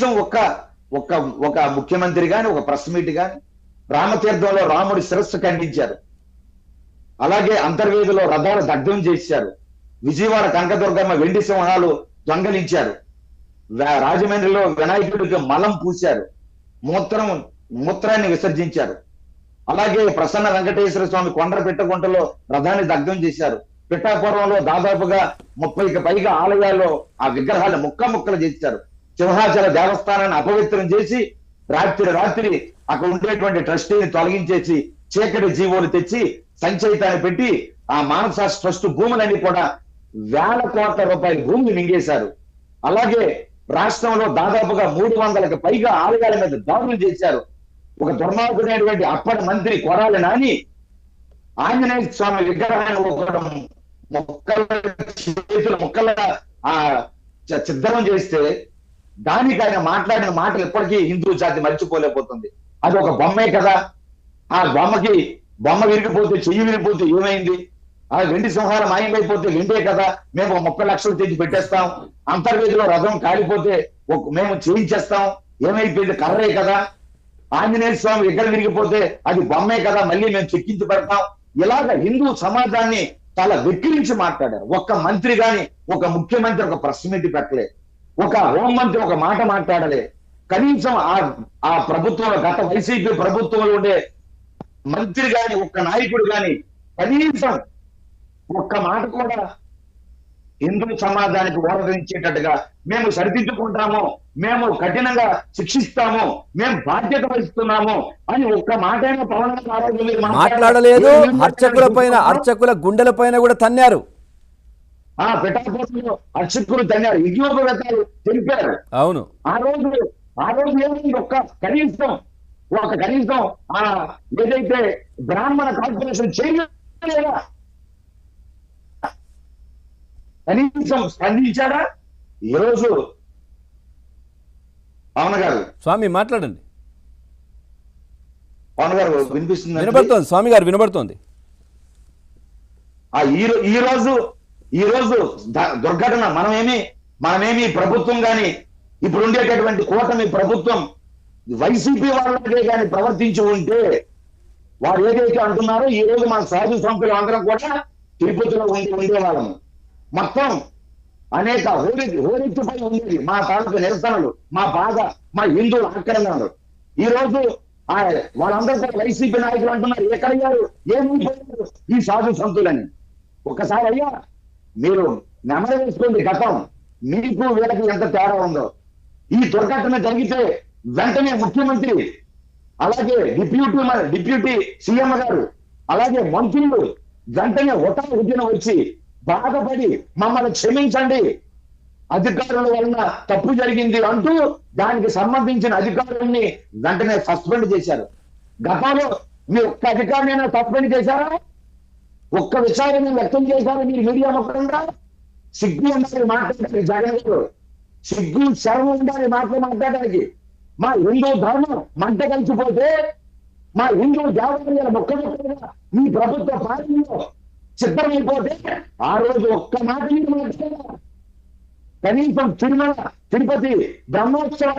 కనీసం ఒక్క ఒక్క ఒక ముఖ్యమంత్రి గాని ఒక ప్రెస్ మీట్ గాని రామతీర్థంలో రాముడి శిరస్సు ఖండించారు. అలాగే అంతర్వేదిలో రథాలు దగ్ధం చేశారు. విజయవాడ కనకదుర్గమ్మ వెండి సింహాలు దొంగలించారు. రాజమండ్రిలో వినాయకుడికి మలం పూశారు. మూత్రాన్ని విసర్జించారు. అలాగే ప్రసన్న వెంకటేశ్వర స్వామి కొండర పిట్టగుంటలో రథాన్ని దగ్ధం చేశారు. పిఠాపురంలో దాదాపుగా 30కి పైగా ఆలయాల్లో ఆ విగ్రహాలు ముక్కలు చేశారు. సింహాచల దేవస్థానాన్ని అపవిత్రం చేసి రాత్రి అక్కడ ఉండేటువంటి ట్రస్టీని తొలగించేసి చీకటి జీవోలు తెచ్చి సంచయితాన్ని పెట్టి ఆ మానస ట్రస్ట్ భూములన్నీ కూడా వేల కోట్ల రూపాయల భూమిని మింగేశారు. అలాగే రాష్ట్రంలో దాదాపుగా 300కి పైగా ఆలయాల మీద దాడులు చేశారు. ఒక దుర్మార్గుడైనటువంటి అప్పటి మంత్రి కొడాలి నాని ఆంజనేయ స్వామి విగ్రహాన్ని ముక్కల చిద్దరం చేస్తే దానికి ఆయన మాట్లాడిన మాటలు ఎప్పటికీ హిందూ జాతి మర్చిపోలేకపోతుంది. అది ఒక బొమ్మే కదా. ఆ బొమ్మ విరిగిపోతే చెయ్యి విరిగిపోతే ఏమైంది? ఆ వెండి సింహాలు మాయమైపోతే వెండే కదా. మేము 30 లక్షలు తెచ్చి పెట్టేస్తాం. అంతర్వేదిలో రథం కాలిపోతే మేము చేయించేస్తాం. ఏమైపోయింది? కర్రే కదా. ఆంజనేయ స్వామి విగ్రహం విరిగిపోతే అది బొమ్మే కదా, మళ్ళీ మేము చెక్కించి పెడతాం. ఇలాగ హిందూ సమాజాన్ని చాలా వెక్కిరించి మాట్లాడారు. ఒక్క మంత్రి గాని ఒక ముఖ్యమంత్రి ఒక ప్రెస్ మీట్ పెట్టలే. ఒక హోంమంత్రి ఒక మాట మాట్లాడలే. కనీసం ఆ ప్రభుత్వంలో గత వైసీపీ ప్రభుత్వంలో ఉండే మంత్రి గాని ఒక్క నాయకుడు గాని కనీసం ఒక్క మాట కూడా హిందూ సమాజానికి ఓరగించేటట్టుగా మేము సరిదిద్దుకుంటాము, మేము కఠినంగా శిక్షిస్తాము, మేము బాధ్యత వహిస్తున్నాము అని ఒక్క మాటైనా పవన్ మాట్లాడలేదు. అర్చకుల గుండెల పైన కూడా తన్నారు. పిఠాపురంలో అర్చకులు తన్నారు, యజ్ఞోపవేతాలు తెలిపారు. అవును, ఆ రోజు ఏమైంది? కనీసం ఏదైతే బ్రాహ్మణ కార్పొరేషన్ చేయలేదా? కనీసం స్పందించాడా? ఈరోజు పవన్ గారు స్వామి మాట్లాడండి. పవన్ గారు వినిపిస్తుంది? వినబడుతోంది స్వామి గారు, వినబడుతోంది. ఈ రోజు దుర్ఘటన మనమేమి ప్రభుత్వం గాని ఇప్పుడు ఉండేటటువంటి కూటమి ప్రభుత్వం వైసీపీ వాళ్ళకే గాని ప్రవర్తించి ఉంటే వారు ఏదైతే అంటున్నారో ఈ రోజు మన సాధు సంఖ్యలు అందరం కూడా తిరుపతిలో ఉండేవాళ్ళము. మొత్తం అనేక హోరెత్తుపై ఉండేది మా తాలూకు నిరసనలు, మా బాధ, మా హిందువుల ఆక్రమణలు. ఈ రోజు వాళ్ళందరూ కూడా వైసీపీ నాయకులు అంటున్నారు, ఎక్కడయ్యారు, ఏమైపోయారు ఈ సాధు సంతులని. ఒకసారి అయ్యా మీరు నెమరు వేసుకోండి గతం, మీకు వీళ్ళకి ఎంత తేడా ఉందో. ఈ దుర్ఘటన జరిగితే వెంటనే ముఖ్యమంత్రి, అలాగే డిప్యూటీ సీఎం గారు, అలాగే మంత్రులు వెంటనే ఉద్యమ వచ్చి బాధపడి మమ్మల్ని క్షమించండి, అధికారుల వలన తప్పు జరిగింది అంటూ దానికి సంబంధించిన అధికారుల్ని వెంటనే సస్పెండ్ చేశారు. గతంలో మీరు ఒక్క అధికారినైనా సస్పెండ్ చేశారా? ఒక్క విషయాన్ని వ్యక్తం చేశారు మీరు మీడియా ముఖంగా? సిగ్గు ఉండాలి మాట్లాడడానికి, జగన్ గారు సిగ్గు శరం ఉండాలి మాట్లాడడానికి. మా హిందూ ధర్మం మంట కలిసిపోతే, మా హిందూ దేవాలయాల మొక్కలుగా మీ ప్రభుత్వ పాలనలో సిద్ధమైపోతే ఆ రోజు ఒక్క మాట మీరు మాట్లాడారు. కనీసం తిరుపతి బ్రహ్మోత్సవం